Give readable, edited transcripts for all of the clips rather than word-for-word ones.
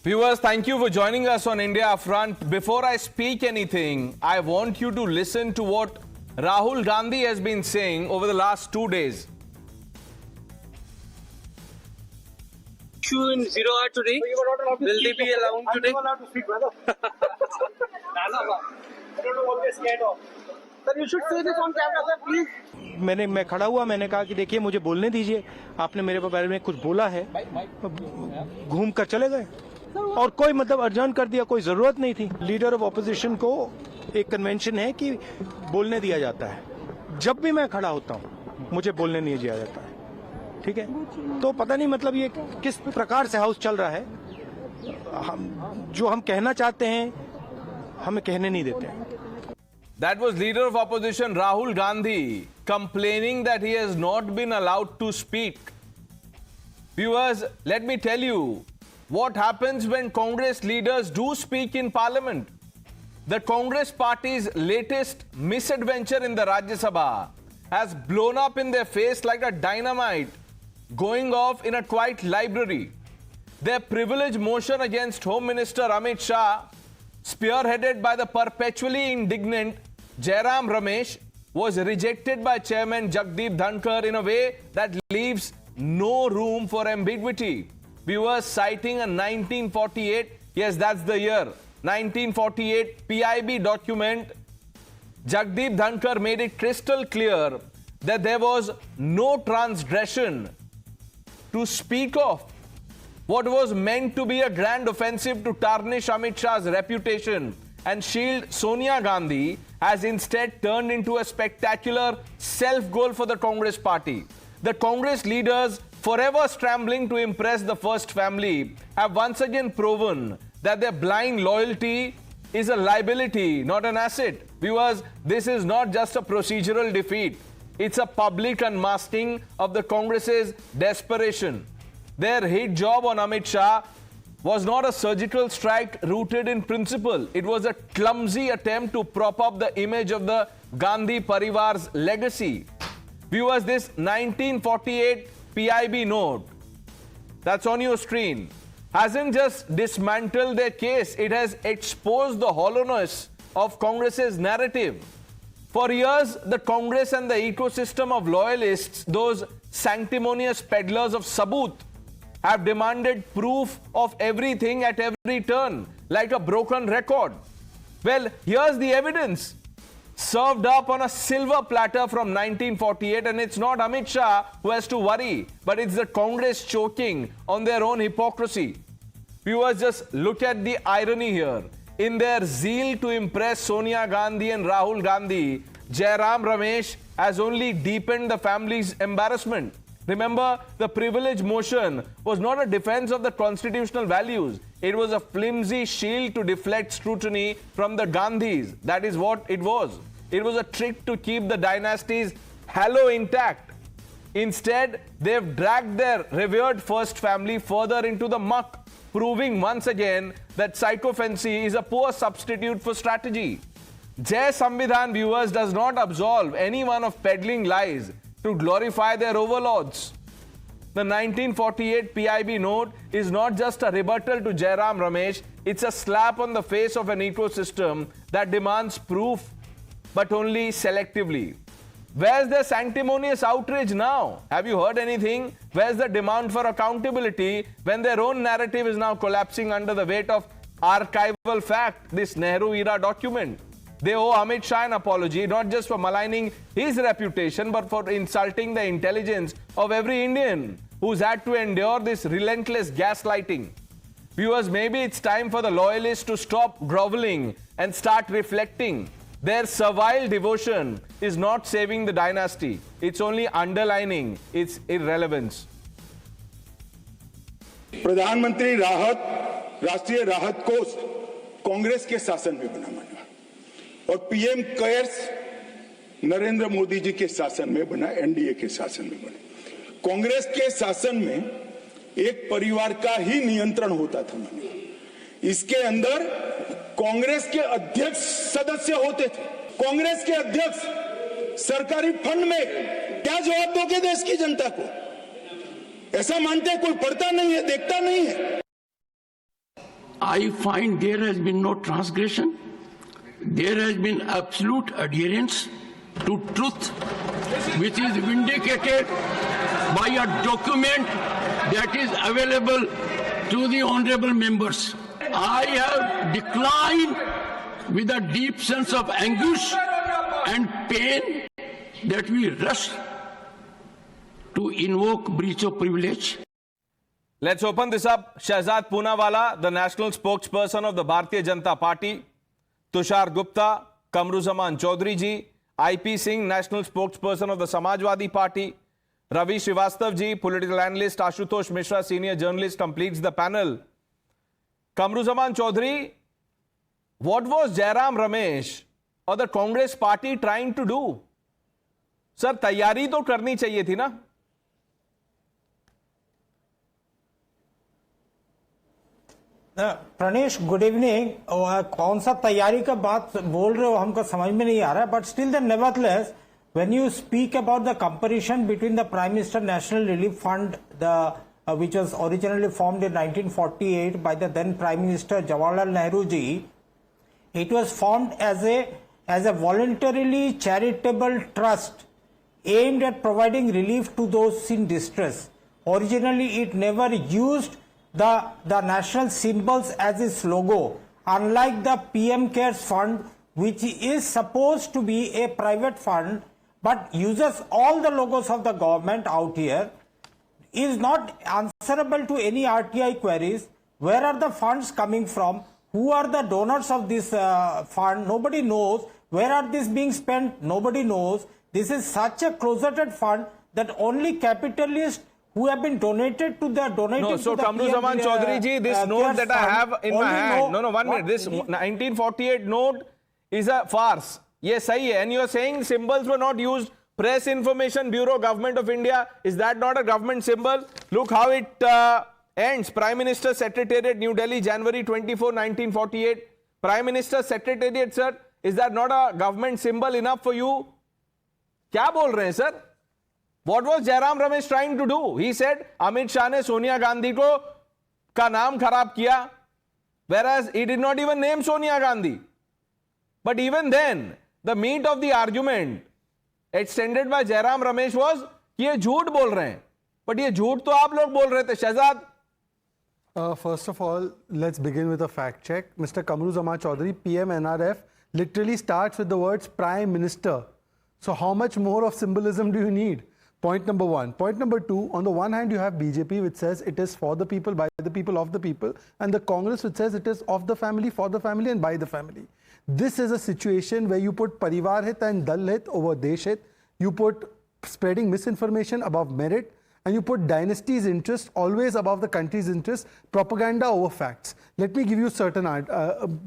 Viewers, thank you for joining us on India Front. Before I speak anything, I want you to listen to what Rahul Gandhi has been saying over the last 2 days. In 0 hour today, will they be allowed today? I'm allowed to speak, brother. I don't know what they're scared of. Sir, you should say this on camera, sir, please. मैं खड़ा हुआ, मैंने कहा कि देखिए मुझे बोलने दीजिए, आपने मेरे बारे में कुछ बोला है, घूम कर चले गए और कोई मतलब अर्जन कर दिया, कोई जरूरत नहीं थी। लीडर ऑफ ऑपोजिशन को एक कन्वेंशन है कि बोलने दिया जाता है, जब भी मैं खड़ा होता हूँ मुझे बोलने नहीं दिया जाता है, ठीक है। तो पता नहीं मतलब ये किस प्रकार से हाउस चल रहा है, जो हम कहना चाहते हैं हमें कहने नहीं देते हैं। That was leader of opposition Rahul Gandhi complaining that he has not been allowed to speak. Viewers, let me tell you what happens when Congress leaders do speak in parliament. The Congress party's latest misadventure in the Rajya Sabha has blown up in their face like a dynamite going off in a quiet library. Their privilege motion against Home Minister Amit Shah, spearheaded by the perpetually indignant Jairam Ramesh, was rejected by Chairman Jagdeep Dhankar in a way that leaves no room for ambiguity. Viewers, citing a 1948, yes, that's the year, 1948 PIB document, Jagdeep Dhankar made it crystal clear that there was no transgression to speak of. What was meant to be a grand offensive to tarnish Amit Shah's reputation and shield Sonia Gandhi has instead turned into a spectacular self-goal for the Congress party. The Congress leaders, forever scrambling to impress the first family, have once again proven that their blind loyalty is a liability, not an asset. Viewers, this is not just a procedural defeat. It's a public unmasking of the Congress's desperation. Their hit job on Amit Shah was not a surgical strike rooted in principle. It was a clumsy attempt to prop up the image of the Gandhi Parivar's legacy. Viewers, this 1948 PIB note that's on your screen hasn't just dismantled their case, it has exposed the hollowness of Congress's narrative. For years, the Congress and the ecosystem of loyalists, those sanctimonious peddlers of sabut, have demanded proof of everything at every turn, like a broken record. Well, here's the evidence, served up on a silver platter from 1948, and it's not Amit Shah who has to worry, but it's the Congress choking on their own hypocrisy. Viewers, just look at the irony here. In their zeal to impress Sonia Gandhi and Rahul Gandhi, Jairam Ramesh has only deepened the family's embarrassment. Remember, the privilege motion was not a defense of the constitutional values. It was a flimsy shield to deflect scrutiny from the Gandhis. That is what it was. It was a trick to keep the dynasty's halo intact. Instead, they've dragged their revered first family further into the muck, proving once again that psychophancy is a poor substitute for strategy. Jai Samvidhan, viewers, does not absolve anyone of peddling lies to glorify their overlords. The 1948 PIB note is not just a rebuttal to Jairam Ramesh, it's a slap on the face of an ecosystem that demands proof, but only selectively. Where's the sanctimonious outrage now? Have you heard anything? Where's the demand for accountability when their own narrative is now collapsing under the weight of archival fact, this Nehru-era document? They owe Amit Shah an apology, not just for maligning his reputation, but for insulting the intelligence of every Indian who's had to endure this relentless gaslighting. Viewers, maybe it's time for the loyalists to stop groveling and start reflecting. Their servile devotion is not saving the dynasty. It's only underlining its irrelevance. प्रधानमंत्री राहत, राष्ट्रीय राहत कोष कांग्रेस के शासन में बना और पीएम केयर्स नरेंद्र मोदी जी के शासन में बना, एनडीए के शासन में बना। कांग्रेस के शासन में एक परिवार का ही नियंत्रण होता था। इसके अंदर कांग्रेस के अध्यक्ष सदस्य होते थे। कांग्रेस के अध्यक्ष सरकारी फंड में क्या जवाब दोगे देश की जनता को? ऐसा मानते कोई पढ़ता नहीं है, देखता नहीं है। I find there has been no transgression. There has been absolute adherence to truth, which is vindicated by a document that is available to the honorable members. I have declined with a deep sense of anguish and pain that we rush to invoke breach of privilege. Let's open this up. Shahzad Poonawala, the national spokesperson of the Bharatiya Janata Party. Tushar Gupta, Kamruzaman Chaudhary ji, IP Singh, national spokesperson of the Samajwadi Party. Ravi Srivastav ji, political analyst. Ashutosh Mishra, senior journalist, completes the panel. Kamruzaman Chaudhary, what was Jairam Ramesh or the Congress party trying to do? Sir, तैयारी तो करनी चाहिए थी ना? Pranesh, good evening. कौन सा तैयारी का बात बोल रहे हो हमको समझ में नहीं आ रहा है, but still the nevertheless when you speak about the comparison between the Prime Minister National Relief Fund, which was originally formed in 1948 by the then Prime Minister Jawaharlal Nehru ji, it was formed as a voluntarily charitable trust aimed at providing relief to those in distress. Originally, it never used the national symbols as its logo, unlike the PM Cares Fund, which is supposed to be a private fund but uses all the logos of the government out here, is not answerable to any RTI queries. Where are the funds coming from? Who are the donors of this fund? Nobody knows. Where are these being spent? Nobody knows. This is such a closeted fund that only capitalists who have been donated to the No, so Kamruzaman Chaudhary ji, this note that I have in my hand, no, 1 minute, this 1948 note is a farce. Yes, sahi hai. And you are saying symbols were not used. Press Information Bureau, Government of India, is that not a government symbol? Look how it ends. Prime Minister Secretariat, New Delhi, January 24, 1948. Prime Minister Secretariat, sir, is that not a government symbol enough for you? क्या बोल रहे हैं sir? What was Jairam Ramesh trying to do? He said Amit Shah ने सोनिया गांधी को का नाम खराब किया, whereas he did not even name Sonia Gandhi. But even then, the meat of the argument extended by Jairam Ramesh was कि ये झूठ बोल रहे हैं. But ये झूठ तो आप लोग बोल रहे थे, Shahzad. First of all, let's begin with a fact check. Mr. Kamruzaman Chaudhary, PM NRF, literally starts with the words Prime Minister. So how much more of symbolism do you need? Point number one. Point number two, on the one hand, you have BJP, which says it is for the people, by the people, of the people, and the Congress, which says it is of the family, for the family, and by the family. This is a situation where you put Parivar Hit and Dal Hit over Desh Hit. You put spreading misinformation above merit, and you put dynasty's interest always above the country's interest, propaganda over facts. Let me give you certain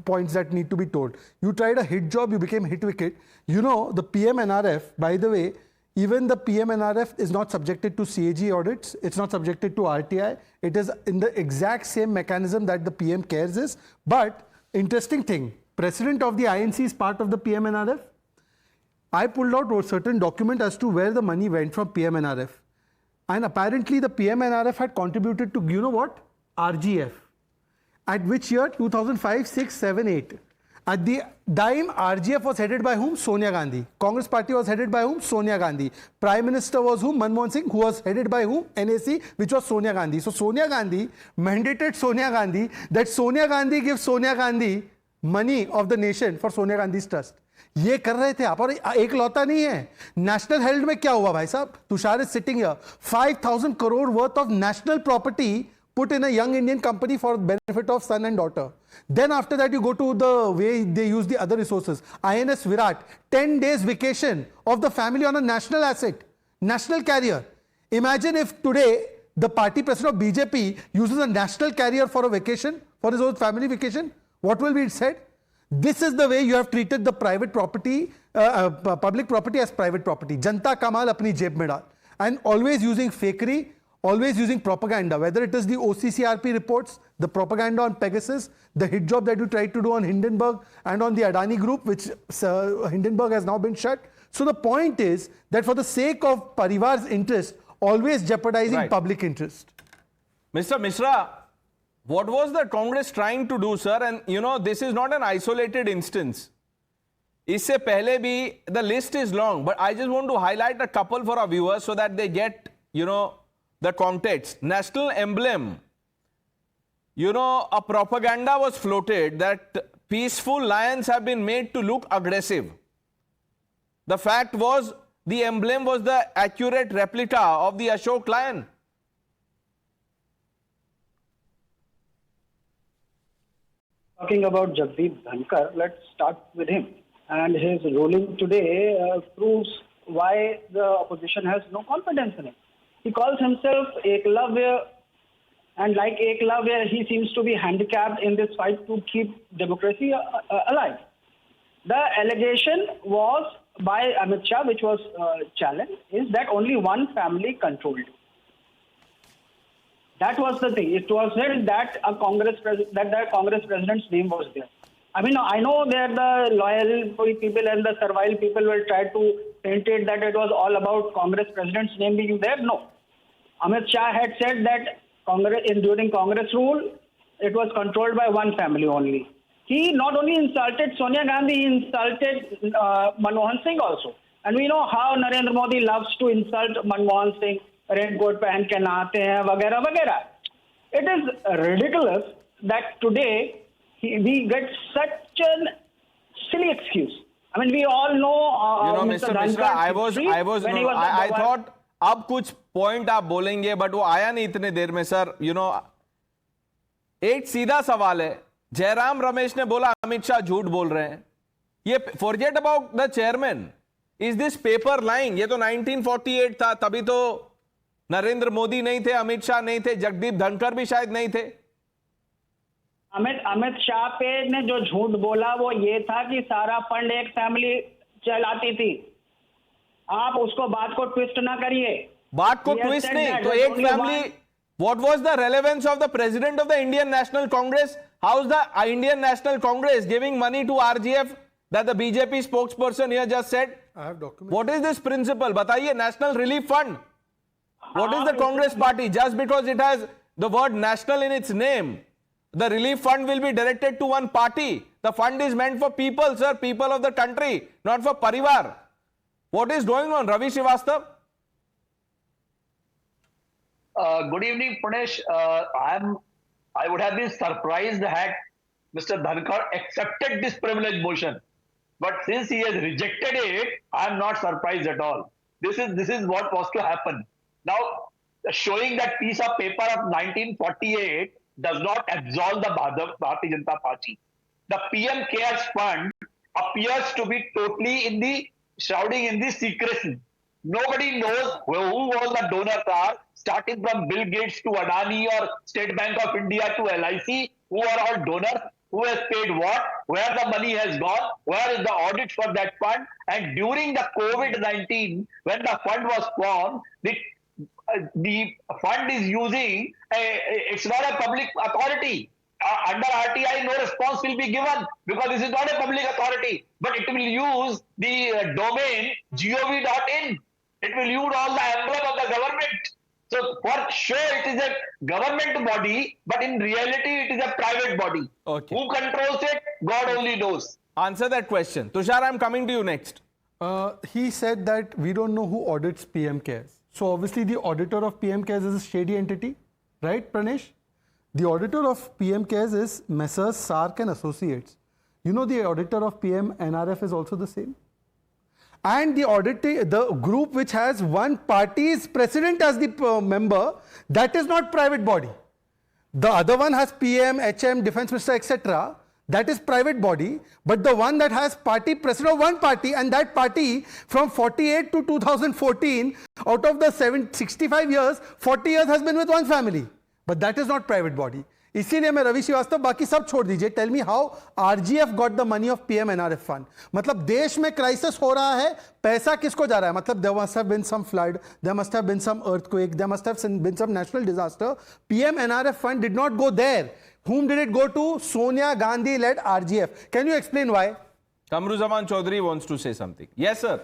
points that need to be told. You tried a hit job, you became hit wicket. You know, the PM-NRF, by the way, even the PM-NRF is not subjected to CAG audits. It's not subjected to RTI. It is in the exact same mechanism that the PM Cares is. But, interesting thing, President of the INC is part of the PM-NRF. I pulled out a certain document as to where the money went from PM-NRF. And apparently the PM-NRF had contributed to, you know what? RGF. At which year? 2005, 6, 7, 8. At the time, RGF was headed by whom? Sonia Gandhi. Congress party was headed by whom? Sonia Gandhi. Prime Minister was whom? Manmohan Singh, who was headed by whom? NAC, which was Sonia Gandhi. So Sonia Gandhi mandated Sonia Gandhi that Sonia Gandhi gives Sonia Gandhi money of the nation for Sonia Gandhi's trust. ये कर रहे थे आप, और एक लौता नहीं है. National health में क्या हुआ भाई साहब? Tushar is sitting here. 5,000 crore worth of national property put in a young Indian company for benefit of son and daughter. Then after that you go to the way they use the other resources. INS Virat, 10 days vacation of the family on a national asset, national carrier. Imagine if today the party president of BJP uses a national carrier for a vacation, for his own family vacation. What will be said? This is the way you have treated the private property, public property as private property. Janta ka maal apni jeb mein daal. And always using fakery, always using propaganda, whether it is the OCCRP reports, the propaganda on Pegasus, the hit job that you tried to do on Hindenburg and on the Adani group, which Hindenburg has now been shut. So the point is that for the sake of Parivar's interest, always jeopardizing public interest. Mr. Mishra, What was the Congress trying to do, sir? And you know, this is not an isolated instance. इससे पहले भी, the list is long, but I just want to highlight a couple for our viewers so that they get, you know, the context. National emblem. You know, a propaganda was floated that peaceful lions have been made to look aggressive. The fact was, the emblem was the accurate replica of the Ashok lion. Talking about Jagdeep Dhankar, let's start with him. And his ruling today proves why the opposition has no confidence in him. He calls himself Eklavya, and like Eklavya, he seems to be handicapped in this fight to keep democracy alive. The allegation was by Amit Shah, which was challenged, is that only one family controlled. That was the thing. It was said that the Congress president's name was there. I mean, I know that the loyal people and the servile people will try to paint it that it was all about Congress president's name being there. No. Amit Shah had said that during Congress rule, it was controlled by one family only. He not only insulted Sonia Gandhi, he insulted Manmohan Singh also. And we know how Narendra Modi loves to insult Manmohan Singh, red coat पहन के नहाते हैं वगैरह वगैरह. It is ridiculous that today we get such a silly excuse. I mean, we all know. Mr. Mishra, I thought अब कुछ point आप बोलेंगे, बट वो आया नहीं इतने देर में सर. एक सीधा सवाल है. जयराम रमेश ने बोला अमित शाह झूठ बोल रहे हैं. ये forget about the chairman. Is this paper lying? ये तो 1948 था, तभी तो नरेंद्र मोदी नहीं थे, अमित शाह नहीं थे, जगदीप धनखड़ भी शायद नहीं थे. अमित शाह पे ने जो झूठ बोला वो ये था कि सारा फंड एक फैमिली चलाती थी. आप उसको बात को ट्विस्ट ना करिए. बात को ट्विस्ट नहीं तो एक family. What was the relevance of the president of the Indian National Congress? How is the Indian National Congress giving money to RGF that the BJP spokesperson here just said? I have documents. What is this principle? बताइए. National Relief Fund. What is the Congress party? Just because it has the word national in its name, the relief fund will be directed to one party. The fund is meant for people, sir, people of the country, not for parivar. What is going on, Ravi Srivastava? Good evening, Pranesh. I would have been surprised had Mr. Dhankar accepted this privilege motion. But since he has rejected it, I am not surprised at all. This is what was to happen. Now, showing that piece of paper of 1948 does not absolve the Bharatiya Janata Party. The PM Cares Fund appears to be totally shrouding in the secrecy. Nobody knows who was the donors, starting from Bill Gates to Adani or State Bank of India to LIC, who are all donors, who has paid what, where the money has gone, where is the audit for that fund. And during the COVID-19, when the fund was formed, the fund is using, it's not a public authority. Under RTI, no response will be given because this is not a public authority, but it will use the domain gov.in. It will use all the emblem of the government. So for sure it is a government body, but in reality it is a private body. Okay. Who controls it? God only knows. Answer that question. Tushar, I'm coming to you next. He said that we don't know who audits PM Cares. So obviously the auditor of PM Cares is a shady entity, right, Pranesh? The auditor of PM Cares is Messrs. Sark and Associates. You know the auditor of PM NRF is also the same. And the group which has one party's president as the member, that is not private body. The other one has PM, HM, Defense Minister, etc. That is private body. But the one that has party president of one party, and that party from 48 to 2014, out of the 65 years, 40 years has been with one family. But that is not private body. इसीलिए मैं रवि श्रीवास्तव बाकी सब छोड़ दीजिए. Tell me how RGF got the money of PM NRF fund. मतलब देश में crisis हो रहा है, पैसा किसको जा रहा है? मतलब there must have been some flood, there must have been some earthquake, there must have been some national disaster. PM NRF fund did not go there. Whom did it go to? Sonia Gandhi led RGF. Can you explain why? Kamruzaman Chaudhary wants to say something. Yes, sir.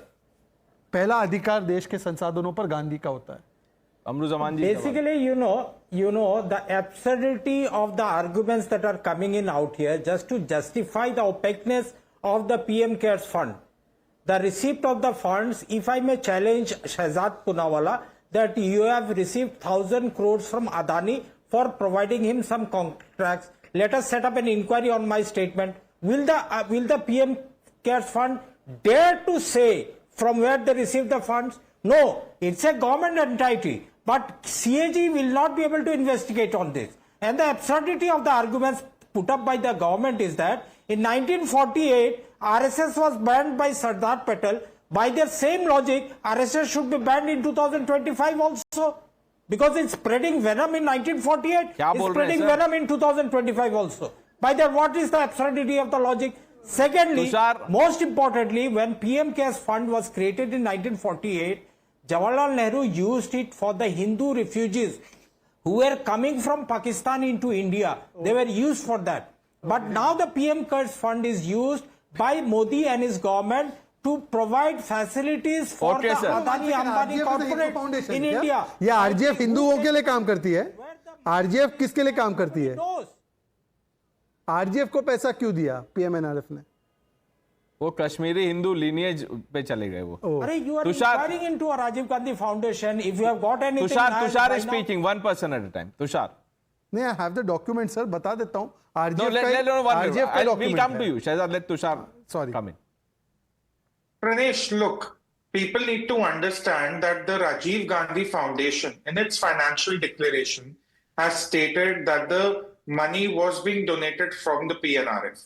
पहला अधिकार देश के संसाधनों पर गांधी का होता है. Kamruzaman ji. Basically, you know, you know, the absurdity of the arguments that are coming in out here just to justify the opaqueness of the PM CARES fund. The receipt of the funds, if I may challenge Shehzad Poonawalla, that you have received 1,000 crores from Adani for providing him some contracts. Let us set up an inquiry on my statement. Will the PM CARES fund dare to say from where they received the funds? No, it's a government entity. But CAG will not be able to investigate on this. And the absurdity of the arguments put up by the government is that in 1948, RSS was banned by Sardar Patel. By their same logic, RSS should be banned in 2025 also. Because it's spreading venom in 1948, it's spreading venom in 2025 also. By that, what is the absurdity of the logic? Secondly, most importantly, when PM CARES fund was created in 1948, Jawaharlal Nehru used it for the Hindu refugees who were coming from Pakistan into India. They were used for that. But now the PM CARES fund is used by Modi and his government to provide facilities for the Adani Ambani corporate in India. ये आरजीएफ हिंदुओं के लिए काम करती है? आरजीएफ किसके लिए काम करती है? आरजीएफ को पैसा क्यों दिया पीएमएनआरएफ ने? वो कश्मीरी हिंदू लीनिएज पे चले गए वो. अरे you are inquiring into a Rajiv Gandhi Foundation. If you have got anything, Tushar is speaking one person at a time. Tushar. नहीं, I have the document, sir. बता देता हूँ. No, we'll come to you. Shehzad, let Tushar come in. Pranesh, look, people need to understand that the Rajiv Gandhi Foundation, in its financial declaration, has stated that the money was being donated from the PNRF.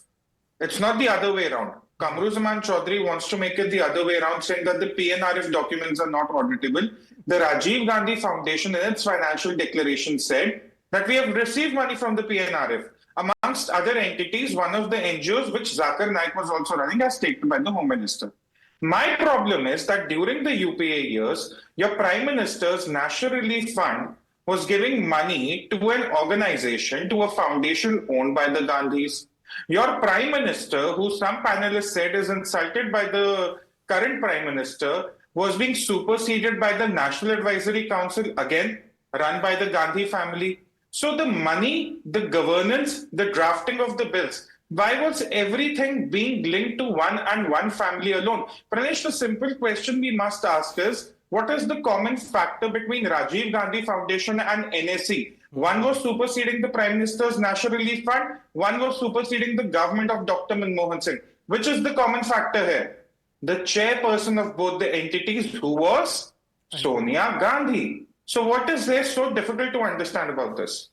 It's not the other way around. Kamru Zaman Chaudhary wants to make it the other way around, saying that the PNRF documents are not auditable. The Rajiv Gandhi Foundation, in its financial declaration, said that we have received money from the PNRF. Amongst other entities, one of the NGOs, which Zakir Naik was also running, as stated by the Home Minister. My problem is that during the UPA years, your Prime Minister's National Relief Fund was giving money to an organization, to a foundation owned by the Gandhis. Your Prime Minister, who some panelists said is insulted by the current Prime Minister, was being superseded by the National Advisory Council, again, run by the Gandhi family. So the money, the governance, the drafting of the bills, why was everything being linked to one family alone? Pranesh, the simple question we must ask is, what is the common factor between Rajiv Gandhi Foundation and NSC? One was superseding the Prime Minister's National Relief Fund, one was superseding the government of Dr. Manmohan Singh. Which is the common factor here? The chairperson of both the entities, who was Sonia Gandhi. So what is there so difficult to understand about this?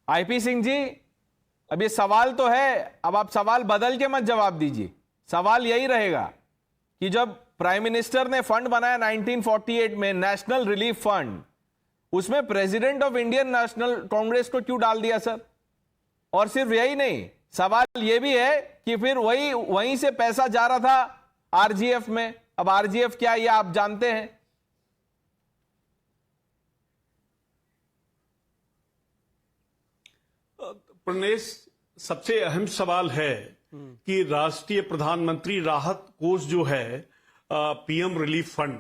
IP Singh ji, अब ये सवाल तो है, अब आप सवाल बदल के मत जवाब दीजिए. सवाल यही रहेगा कि जब प्राइम मिनिस्टर ने फंड बनाया 1948 में, नेशनल रिलीफ फंड, उसमें president of Indian national Congress को क्यों डाल दिया सर? और सिर्फ यही नहीं, सवाल ये भी है कि फिर वहीं से पैसा जा रहा था आरजीएफ में. अब आरजीएफ क्या, ये आप जानते हैं. प्रणेश, सबसे अहम सवाल है कि राष्ट्रीय प्रधानमंत्री राहत कोष जो है, पीएम रिलीफ फंड,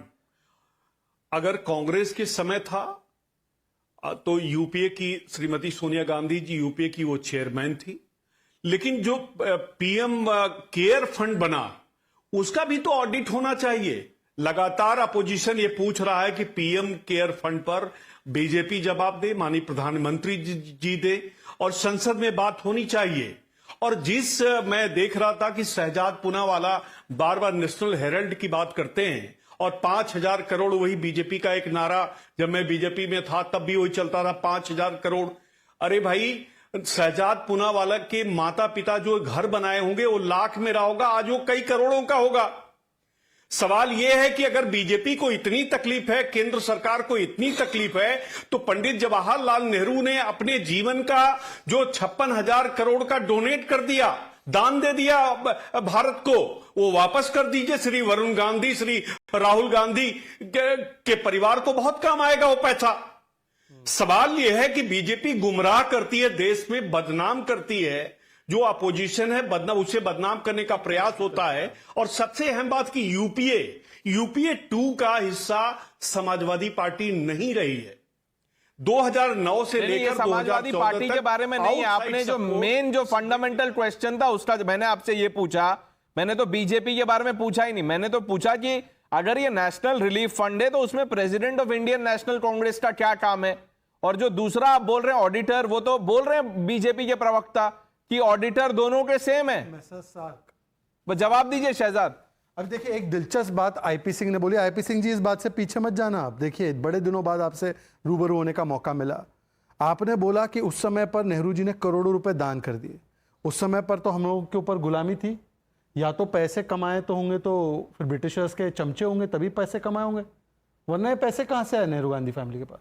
अगर कांग्रेस के समय था तो यूपीए की श्रीमती सोनिया गांधी जी यूपीए की वो चेयरमैन थी. लेकिन जो पीएम केयर फंड बना, उसका भी तो ऑडिट होना चाहिए. लगातार अपोजिशन ये पूछ रहा है कि पीएम केयर फंड पर बीजेपी जवाब दे, माननीय प्रधानमंत्री जी दे, और संसद में बात होनी चाहिए. और जिस मैं देख रहा था कि शहजाद पूनावाला बार बार नेशनल हेराल्ड की बात करते हैं, और 5,000 करोड़, वही बीजेपी का एक नारा, जब मैं बीजेपी में था तब भी वही चलता था, 5,000 करोड़. अरे भाई, शहजाद पूनावाला के माता पिता जो घर बनाए होंगे वो लाख में रहा होगा, आज वो कई करोड़ों का होगा. सवाल यह है कि अगर बीजेपी को इतनी तकलीफ है, केंद्र सरकार को इतनी तकलीफ है, तो पंडित जवाहरलाल नेहरू ने अपने जीवन का जो 56,000 करोड़ का डोनेट कर दिया, दान दे दिया भारत को, वो वापस कर दीजिए. श्री वरुण गांधी, श्री राहुल गांधी के परिवार को बहुत काम आएगा वो पैसा. सवाल यह है कि बीजेपी गुमराह करती है, देश में बदनाम करती है. जो अपोजिशन है उसे बदनाम करने का प्रयास होता है. और सबसे अहम बात कि यूपीए 2 का हिस्सा समाजवादी पार्टी नहीं रही है. 2009 से ये लेकर समाजवादी 2014 पार्टी के बारे में नहीं है, आपने जो मेन जो फंडामेंटल क्वेश्चन था उसका मैंने आपसे ये पूछा, मैंने तो बीजेपी के बारे में पूछा ही नहीं, मैंने तो पूछा कि अगर ये नेशनल रिलीफ फंड है तो उसमें president of Indian national Congress का क्या काम है। और जो दूसरा आप बोल रहे हैं ऑडिटर, वो तो बोल रहे हैं बीजेपी के प्रवक्ता कि ऑडिटर दोनों के सेम है। बस जवाब दीजिए शहजाद। अब देखिए एक दिलचस्प बात आईपी सिंह ने बोली। आईपी सिंह जी इस बात से पीछे मत जाना आप। देखिए बड़े दिनों बाद आपसे रूबरू होने का मौका मिला। आपने बोला कि उस समय पर नेहरू जी ने करोड़ों रुपए दान कर दिए। उस समय पर तो हम लोगों के ऊपर गुलामी थी, या तो पैसे कमाए तो होंगे तो फिर ब्रिटिशर्स के चमचे होंगे तभी पैसे कमाए होंगे, वरना ये पैसे कहाँ से आए नेहरू गांधी फैमिली के पास?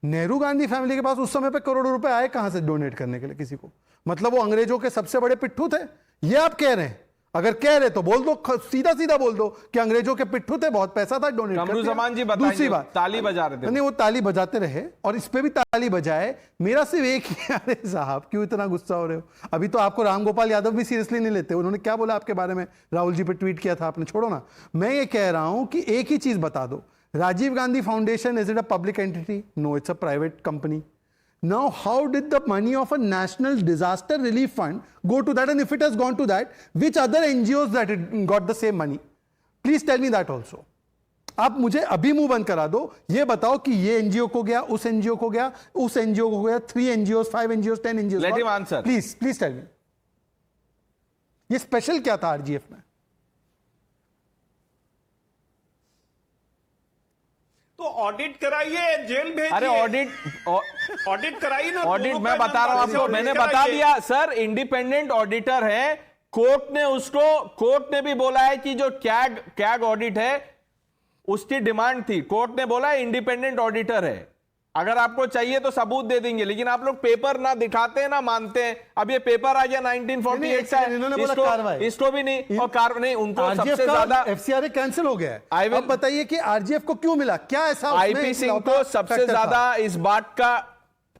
नेहरू गांधी फैमिली के पास उस समय पे करोड़ों रुपए आए कहां से डोनेट करने के लिए किसी को? मतलब वो अंग्रेजों के सबसे बड़े पिट्ठू थे, ये आप कह रहे हैं? अगर कह रहे तो बोल दो, सीधा सीधा बोल दो कि अंग्रेजों के पिट्ठू थे, बहुत पैसा था, डोनेट कर दिया। दूसरी बात, ताली बजा रहे थे। नहीं, वो ताली बजाते रहे और इस पे भी ताली बजाए। मेरा सिर्फ एक ही, अरे साहब क्यों इतना गुस्सा हो रहे हो? अभी तो आपको रामगोपाल यादव भी सीरियसली नहीं लेते। उन्होंने क्या बोला आपके बारे में? राहुल जी पे ट्वीट किया था आपने, छोड़ो ना। मैं ये कह रहा हूं कि एक ही चीज बता दो, Rajiv Gandhi Foundation, is it a public entity? No, it's a private company. Now, how did the money of a national disaster relief fund go to that? And if it has gone to that, which other NGOs that it got the same money? Please tell me that also. आप मुझे अभी मुंह बंद करा दो, ये बताओ कि ये एनजीओ को गया, उस एनजीओ को गया, उस एनजीओ को गया, 3 NGOs, 5 NGOs, 10 NGOs. Let him answer. Please tell me. ये स्पेशल क्या था आरजीएफ में? तो ऑडिट कराइए, जेल भेजिए। अरे ऑडिट कराइए ना। ऑडिट मैं बता रहा हूं आपको, मैंने बता दिया सर, इंडिपेंडेंट ऑडिटर है। कोर्ट ने भी बोला है कि जो कैग ऑडिट है उसकी डिमांड थी, कोर्ट ने बोला है इंडिपेंडेंट ऑडिटर है। अगर आपको चाहिए तो सबूत दे देंगे, लेकिन आप लोग पेपर ना दिखाते हैं ना मानते हैं। अब ये पेपर आ गया 1948 का, इसको भी नहीं, और नहीं, उनको सबसे ज्यादा एफसीआरए कैंसिल हो गया है। अब बताइए कि आरजीएफ को क्यों मिला, क्या ऐसा? आईपी सिंह को सबसे ज्यादा इस बात का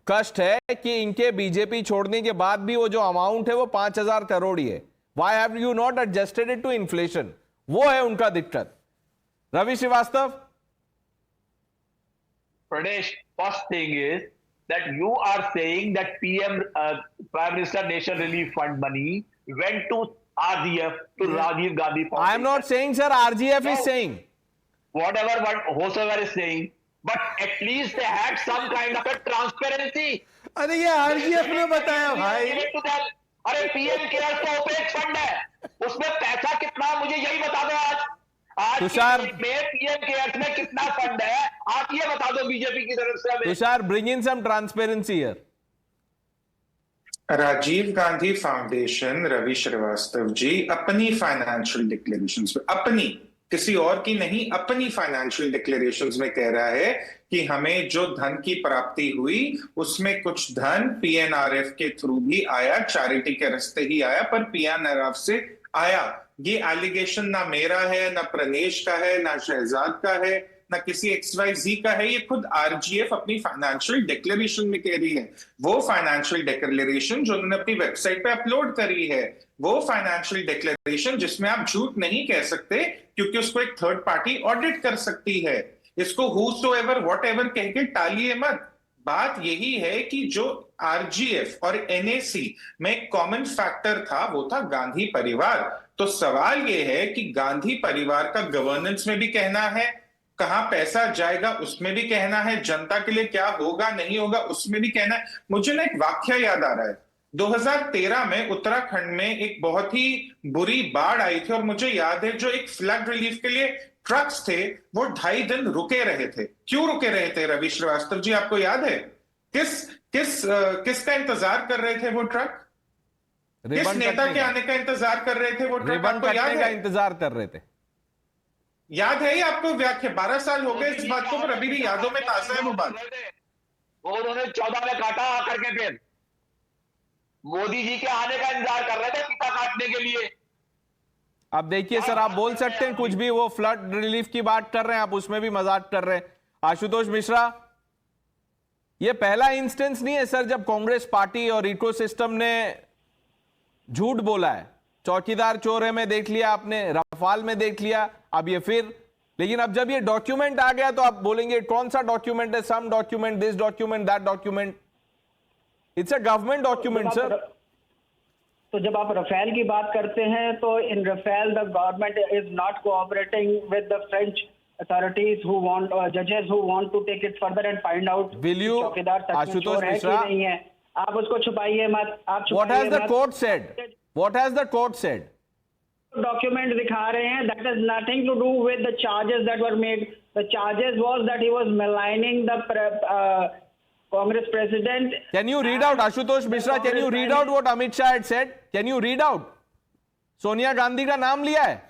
कष्ट है कि इनके बीजेपी छोड़ने के बाद भी वो जो अमाउंट है वो 5000 करोड़ ही है। Why have you not adjusted it to inflation? वो है उनका दिक्कत। Ravi Srivastava. Pradesh, first thing is that you are saying that Prime Minister Nation Relief Fund money went to RGF, to Rajiv Gandhi Foundation. I am not saying, sir, RGF is saying. Whosoever is saying, but at least they had some kind of a transparency. अरे ये आरजीएफ ने बताया भाई। अरे PM cares तो OPEC fund है, उसमें पैसा कितना मुझे यही बता दो। आज तुषार, पीएम केयर्स में कितना फंड है आप ये बता दो बीजेपी की तरफ से। Tushar, bring in some transparency here. Rajiv Gandhi foundation, Ravi Shrivastava ji, अपनी फाइनेंशियल डिक्लेरेशंस में, अपनी, किसी और की नहीं, अपनी फाइनेंशियल डिक्लेरेशंस में कह रहा है कि हमें जो धन की प्राप्ति हुई उसमें कुछ धन पीएनआरएफ के थ्रू भी आया, चैरिटी के रास्ते ही आया, पर पीएनआरएफ से आया। ये एलिगेशन ना मेरा है, ना प्रणेश का है, ना शहजाद का है, ना किसी XYZ का है। ये खुद आरजीएफ अपनी फाइनेंशियल डिक्लेरेशन में कह रही है। वो फाइनेंशियल डिक्लेरेशन जो उन्होंने अपनी वेबसाइट पे अपलोड करी है, वो फाइनेंशियल डिक्लेरेशन जिसमें आप झूठ नहीं कह सकते क्योंकि उसको एक थर्ड पार्टी ऑडिट कर सकती है। इसको whosoever whatever कह के टालिए मत। बात यही है कि जो आरजीएफ और एनएसी में एक कॉमन फैक्टर था वो था गांधी परिवार। तो सवाल ये है कि गांधी परिवार का गवर्नेंस में भी कहना है, कहां पैसा जाएगा उसमें भी कहना है, जनता के लिए क्या होगा नहीं होगा उसमें भी कहना है। मुझे ना एक वाक्य याद आ रहा है, 2013 में उत्तराखंड में एक बहुत ही बुरी बाढ़ आई थी और मुझे याद है जो एक फ्लड रिलीफ के लिए ट्रक्स थे वो 2.5 दिन रुके रहे थे। क्यों रुके रहे थे रवि श्रीवास्तव जी, आपको याद है? किसका इंतजार कर रहे थे वो ट्रक? किस नेता के आने का इंतजार कर रहे थे वो ट्रक? आपको याद है? इंतजार कर रहे थे, याद है? आपको व्याख्या 12 साल हो गए इस बात को, पर अभी भी यादों में ताजा है वो बात। वो उन्होंने 14 में काटा आकर के, फिर मोदी जी के आने का इंतजार कर रहे थे फीता काटने के लिए। अब देखिए सर, आप बोल सकते हैं कुछ भी, वो फ्लड रिलीफ की बात कर रहे हैं आप, उसमें भी मजाक कर रहे हैं। आशुतोष मिश्रा, ये पहला इंस्टेंस नहीं है सर जब कांग्रेस पार्टी और इकोसिस्टम ने झूठ बोला है। चौकीदार चोर है में देख लिया आपने, रफाल में देख लिया, अब ये फिर लेकिन अब जब ये डॉक्यूमेंट आ गया तो आप बोलेंगे कौन सा डॉक्यूमेंट है, some document, this document, that document. It's a government document sir. तो जब आप रफेल की बात करते हैं तो in Rafale the government is not cooperating with the French authorities who want judges who want to take it further and find out Will you, चौकीदार सचमुच चोर है कि नहीं है. आप उसको छुपाइए मत. आप What has the court said? What has the court said? Document दिखा रहे हैं. That has nothing to do with the charges that were made. The charges was that he was maligning the Congress president. Can you read out, Ashutosh Mishra? Can you read out what Amit Shah had said? Can you read out? Sonia Gandhi का नाम लिया है.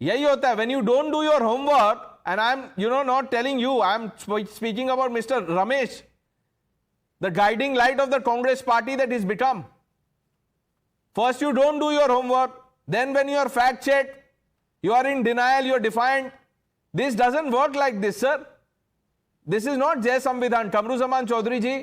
यही होता है when you don't do your homework, and I'm not telling you, I'm speaking about Mr. Ramesh, the guiding light of the Congress party that he's become. First you don't do your homework, then when you are fact checked, you are in denial, you are defiant. This doesn't work like this, sir. This is not Jai Samvidhan. Kamruzaman Chaudhary ji.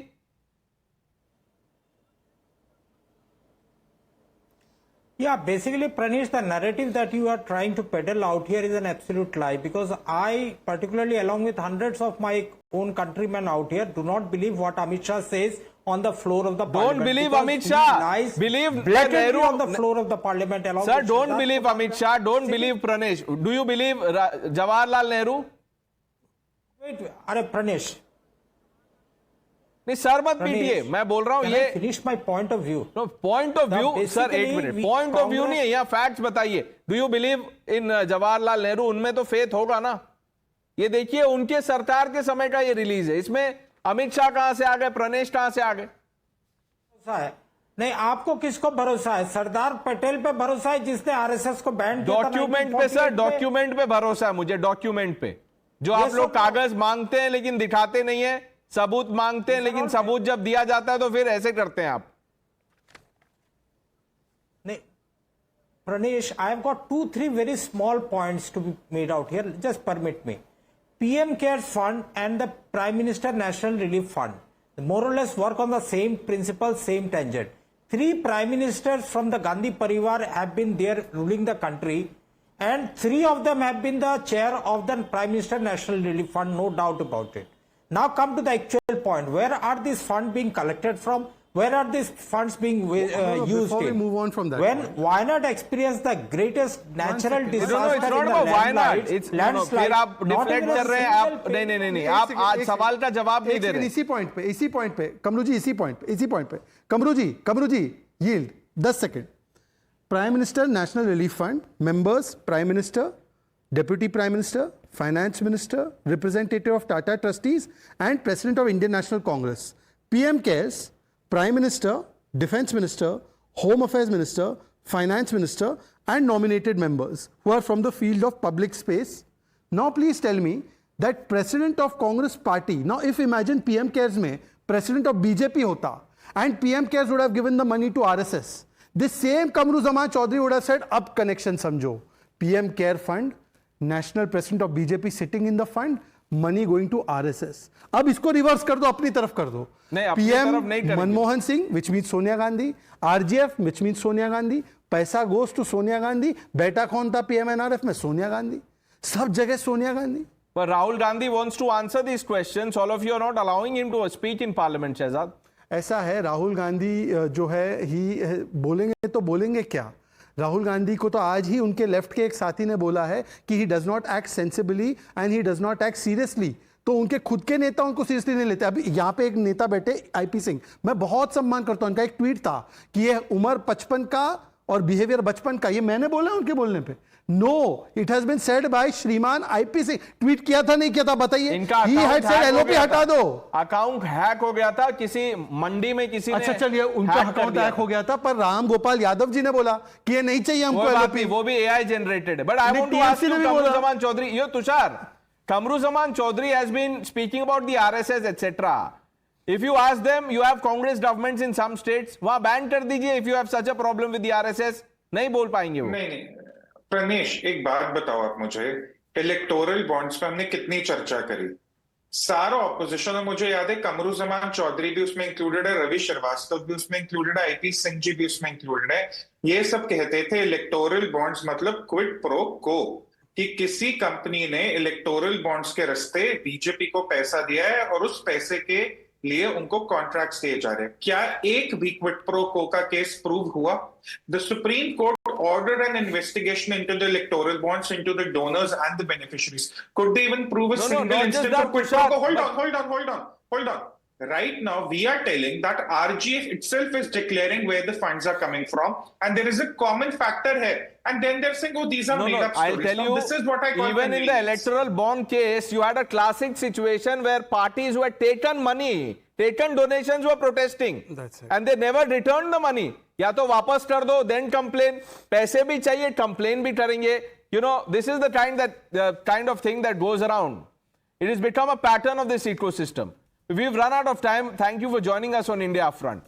Yeah, basically, Pranesh, the narrative that you are trying to peddle out here is an absolute lie, because I, particularly along with hundreds of my own countrymen out here, do not believe what Amit Shah says on the floor of the parliament. Don't believe Amit Shah. Believe blatantly on the floor of the parliament. Along Sir, with don't believe Amit Shah. Don't believe Pranesh. Do you believe Jawaharlal Nehru? Wait, अरे Pranesh. नहीं sir मत पीटिए, मैं बोल रहा हूं ये finish my point of view. No point of view sir, एक मिनट. पॉइंट ऑफ व्यू नहीं है, यहाँ फैक्ट्स बताइए. Do you believe in Jawaharlal Nehru? उनमें तो फेथ होगा ना. ये देखिए उनके सरकार के समय का ये रिलीज है. इसमें अमित शाह कहां से आ गए, प्रणेश कहां से आ गए? नहीं, आपको किसको भरोसा है? सरदार पटेल पे भरोसा है जिसने आरएसएस को बैन किया. डॉक्यूमेंट पे सर, डॉक्यूमेंट पे भरोसा है मुझे. डॉक्यूमेंट पे जो आप लोग कागज मांगते हैं लेकिन दिखाते नहीं है, सबूत मांगते हैं लेकिन सबूत जब दिया जाता है तो फिर ऐसे करते हैं आप. नहीं Pranesh, I have got 2-3 very small points to be made out here. Just permit me. PM Cares Fund and the Prime Minister National Relief Fund more or less work on the same principle, same tangent. 3 prime ministers from the Gandhi Parivar have been there ruling the country, and 3 of them have been the chair of the Prime Minister National Relief Fund, no doubt about it. Now come to the actual point. Where are these funds being collected from? Where are these funds being used? Before we move on from that, when Wayanad experienced the greatest natural disaster it's not in the about Wayanad. landslides, फिर आप deflect कर रहे हैं. आप नहीं आप आज सवाल का जवाब नहीं दे रहे. इसी पॉइंट पे कमरू जी, इसी पॉइंट पे Kamru ji yield 10 second. Prime minister national relief fund members, prime minister, Deputy Prime Minister, Finance Minister, Representative of Tata Trustees and President of Indian National Congress. PM Cares, Prime Minister, Defense Minister, Home Affairs Minister, Finance Minister and nominated members who are from the field of public space. Now please tell me that President of Congress Party, now if imagine PM Cares mein President of BJP hota and PM Cares would have given the money to RSS, this same Kamruzaman Chaudhary would have said, up connection samjho. PM Care Fund, National President of BJP sitting in the fund, money going to RSS. अब इसको reverse कर दो, अपनी तरफ कर दो. PM Manmohan Singh, which means Sonia Gandhi, RGF, which means Sonia Gandhi, पैसा goes to Sonia Gandhi. बेटा कौन था PMNRF में? Sonia Gandhi. सब जगह Sonia Gandhi. But Rahul Gandhi wants to answer these questions. All of you are not allowing him to speak in Parliament, Shehzad. ऐसा है, राहुल गांधी जो है ही बोलेंगे तो बोलेंगे क्या? राहुल गांधी को तो आज ही उनके लेफ्ट के एक साथी ने बोला है कि he does not act sensibly and he does not act seriously. तो उनके खुद के नेता उनको सीरियसली नहीं लेते. अभी यहाँ पे एक नेता बैठे आईपी सिंह, मैं बहुत सम्मान करता हूँ. उनका एक ट्वीट था कि ये उम्र 55 का और बिहेवियर बचपन का. ये मैंने बोला उनके बोलने पे? No, it has been said by श्रीमान आईपी सिंह. ट्वीट किया था नहीं किया था बताइए? ही हैड सेड एलओपी हटा दो. अकाउंट हैक हो गया था किसी मंडी में, किसी अच्छा चलिए उनका अकाउंट हैक हो गया था, पर राम गोपाल यादव जी ने बोला कि ये नहीं चाहिए हमको एलओपी. वो भी एआई जनरेटेड है. But I want to ask you Kamruzaman Chaudhary, yo Tushar, Kamruzaman Chaudhary has been speaking about the RSS etc. If you ask them, you have Congress governments in some states, वहां बैन कर दीजिए. If you have such a problem with the RSS, नहीं बोल पाएंगे वो. नहीं प्रनेश, एक बात बताओ आप मुझे, इलेक्टोरल बॉन्ड्स पे हमने कितनी चर्चा करी, सारा ऑपोजिशन, और मुझे याद है कमरुज़मान चौधरी भी उसमें इंक्लूडेड है, रवि श्रीवास्तव भी उसमें इंक्लूडेड है, आईपी सिंह जी भी उसमें इंक्लूडेड है. ये सब कहते थे इलेक्टोरल बॉन्ड्स मतलब क्विड प्रो को. कि किसी कंपनी ने इलेक्टोरल बॉन्ड्स के रास्ते बीजेपी को पैसा दिया है और उस पैसे के लिए उनको कॉन्ट्रैक्ट्स दिए जा रहे हैं। क्या एक भी क्विड प्रो को का केस प्रूव हुआ? The supreme court ordered an investigation into the electoral bonds, into the donors and the beneficiaries. Could they even prove a single not just instance that, of quid pro quo? Tushar, Hold on. Right now, we are telling that RGF itself is declaring where the funds are coming from, and there is a common factor here. And then they're saying, oh, these are made up I'll stories. tell Now, you, this is what I call even in the electoral bond case, you had a classic situation where parties who had taken money, taken donations were protesting. That's it. And they never returned the money. या तो वापस कर दो, then complain. पैसे भी चाहिए, complain भी करेंगे. You know, this is the kind of thing that goes around. It has become a pattern of this ecosystem. We've run out of time. Thank you for joining us on India Upfront.